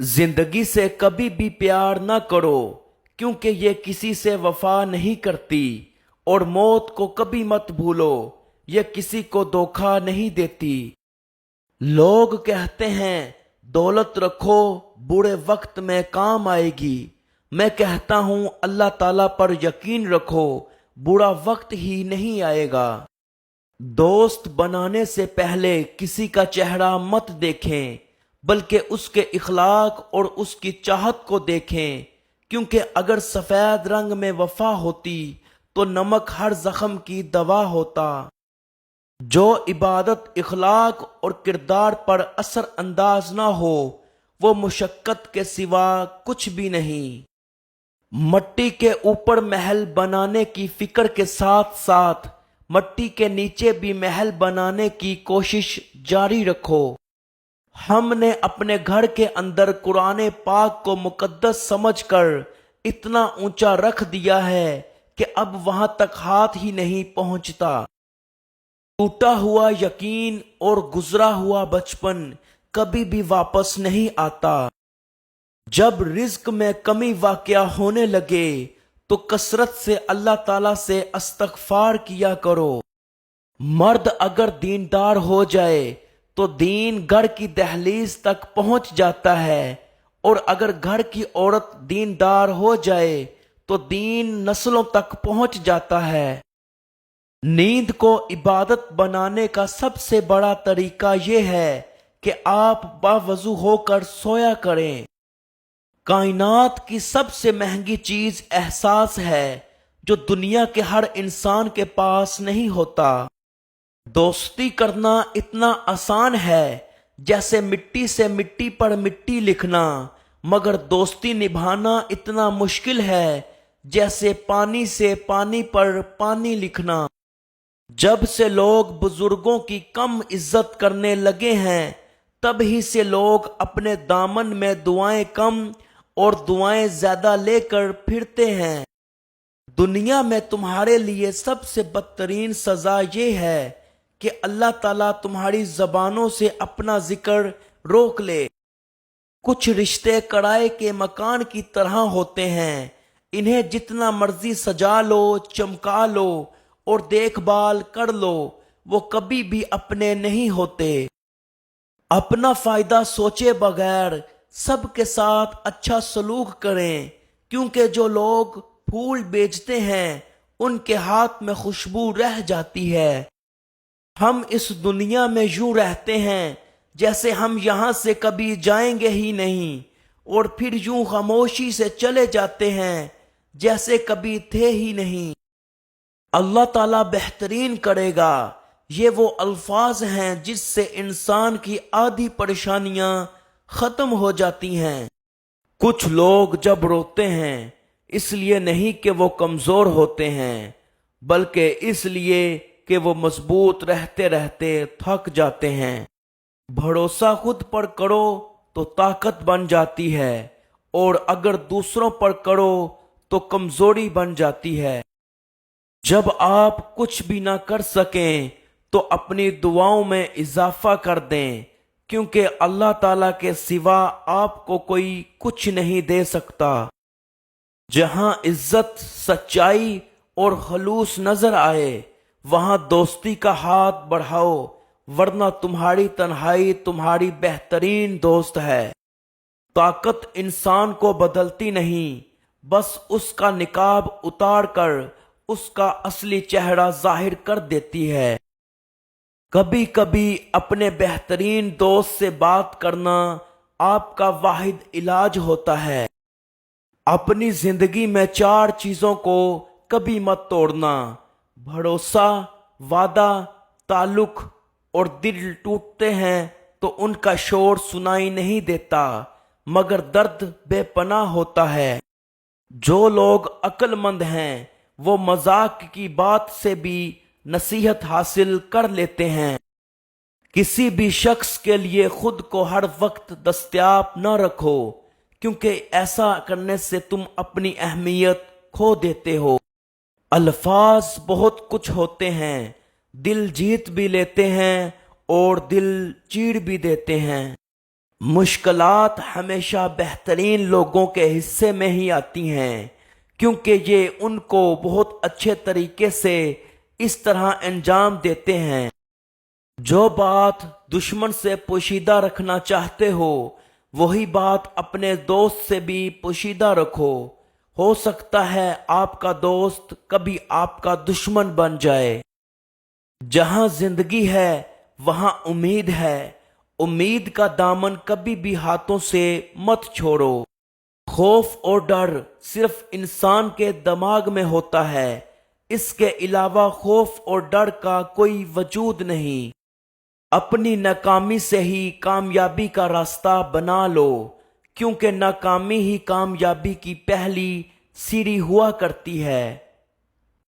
जिंदगी से कभी भी प्यार न करो, क्योंकि ये किसी से वफा नहीं करती। और मौत को कभी मत भूलो, ये किसी को धोखा नहीं देती। लोग कहते हैं दौलत रखो, बुरे वक्त में काम आएगी। मैं कहता हूं अल्लाह ताला पर यकीन रखो, बुरा वक्त ही नहीं आएगा। दोस्त बनाने से पहले किसी का चेहरा मत देखें, बल्कि उसके इखलाक और उसकी चाहत को देखें, क्योंकि अगर सफेद रंग में वफा होती तो नमक हर जख्म की दवा होता। जो इबादत इखलाक और किरदार पर असर अंदाज ना हो, वो मुशक्कत के सिवा कुछ भी नहीं। मट्टी के ऊपर महल बनाने की फिक्र के साथ साथ मट्टी के नीचे भी महल बनाने की कोशिश जारी रखो। हमने अपने घर के अंदर कुरान पाक को मुकद्दस समझकर इतना ऊंचा रख दिया है कि अब वहां तक हाथ ही नहीं पहुंचता। टूटा हुआ यकीन और गुजरा हुआ बचपन कभी भी वापस नहीं आता। जब रिज्क में कमी वाक़या होने लगे तो कसरत से अल्लाह ताला से इस्तग़फ़ार किया करो। मर्द अगर दीनदार हो जाए तो दीन घर की दहलीज तक पहुंच जाता है, और अगर घर की औरत दीनदार हो जाए तो दीन नस्लों तक पहुंच जाता है। नींद को इबादत बनाने का सबसे बड़ा तरीका यह है कि आप बावजू होकर सोया करें। कायनात की सबसे महंगी चीज एहसास है, जो दुनिया के हर इंसान के पास नहीं होता। दोस्ती करना इतना आसान है जैसे मिट्टी से मिट्टी पर मिट्टी लिखना, मगर दोस्ती निभाना इतना मुश्किल है जैसे पानी से पानी पर पानी लिखना। जब से लोग बुजुर्गों की कम इज्जत करने लगे हैं, तब ही से लोग अपने दामन में दुआएं कम और दुआएं ज्यादा लेकर फिरते हैं। दुनिया में तुम्हारे लिए सबसे बदतरीन सजा ये है कि अल्लाह ताला तुम्हारी जबानों से अपना जिक्र रोक ले। कुछ रिश्ते किराए के मकान की तरह होते हैं, इन्हें जितना मर्जी सजा लो, चमका लो और देखभाल कर लो, वो कभी भी अपने नहीं होते। अपना फायदा सोचे बगैर सबके साथ अच्छा सलूक करें, क्योंकि जो लोग फूल बेचते हैं उनके हाथ में खुशबू रह जाती है। हम इस दुनिया में यूं रहते हैं जैसे हम यहां से कभी जाएंगे ही नहीं, और फिर यूं खामोशी से चले जाते हैं जैसे कभी थे ही नहीं। अल्लाह ताला बेहतरीन करेगा, ये वो अल्फाज हैं जिससे इंसान की आधी परेशानियां खत्म हो जाती हैं। कुछ लोग जब रोते हैं इसलिए नहीं कि वो कमजोर होते हैं, बल्कि इसलिए कि वो मजबूत रहते रहते थक जाते हैं। भरोसा खुद पर करो तो ताकत बन जाती है, और अगर दूसरों पर करो तो कमजोरी बन जाती है। जब आप कुछ भी ना कर सकें तो अपनी दुआओं में इजाफा कर दें, क्योंकि अल्लाह ताला के सिवा आपको कोई कुछ नहीं दे सकता। जहां इज्जत, सच्चाई और खलूस नजर आए, वहां दोस्ती का हाथ बढ़ाओ, वरना तुम्हारी तन्हाई तुम्हारी बेहतरीन दोस्त है। ताकत इंसान को बदलती नहीं, बस उसका निकाब उतार कर उसका असली चेहरा जाहिर कर देती है। कभी कभी अपने बेहतरीन दोस्त से बात करना आपका वाहिद इलाज होता है। अपनी जिंदगी में 4 चीजों को कभी मत तोड़ना: भरोसा, वादा, ताल्लुक और दिल। टूटते हैं तो उनका शोर सुनाई नहीं देता, मगर दर्द बेपनाह होता है। जो लोग अक्लमंद हैं वो मजाक की बात से भी नसीहत हासिल कर लेते हैं। किसी भी शख्स के लिए खुद को हर वक्त दस्तयाब न रखो, क्योंकि ऐसा करने से तुम अपनी अहमियत खो देते हो। अल्फाज बहुत कुछ होते हैं, दिल जीत भी लेते हैं और दिल चीर भी देते हैं। مشکلات ہمیشہ بہترین لوگوں کے حصے میں ہی آتی ہیں، کیونکہ یہ ان کو بہت اچھے طریقے سے اس طرح انجام دیتے ہیں۔ جو بات دشمن سے پوشیدہ رکھنا چاہتے ہو وہی بات اپنے دوست سے بھی پوشیدہ رکھو، ہو سکتا ہے آپ کا دوست کبھی آپ کا دشمن بن جائے۔ جہاں زندگی ہے وہاں امید ہے، امید کا دامن کبھی بھی ہاتھوں سے مت چھوڑو۔ خوف اور ڈر صرف انسان کے دماغ میں ہوتا ہے، اس کے علاوہ خوف اور ڈر کا کوئی وجود نہیں۔ اپنی ناکامی سے ہی کامیابی کا راستہ بنا لو، کیونکہ ناکامی ہی کامیابی کی پہلی سیڑھی ہوا کرتی ہے۔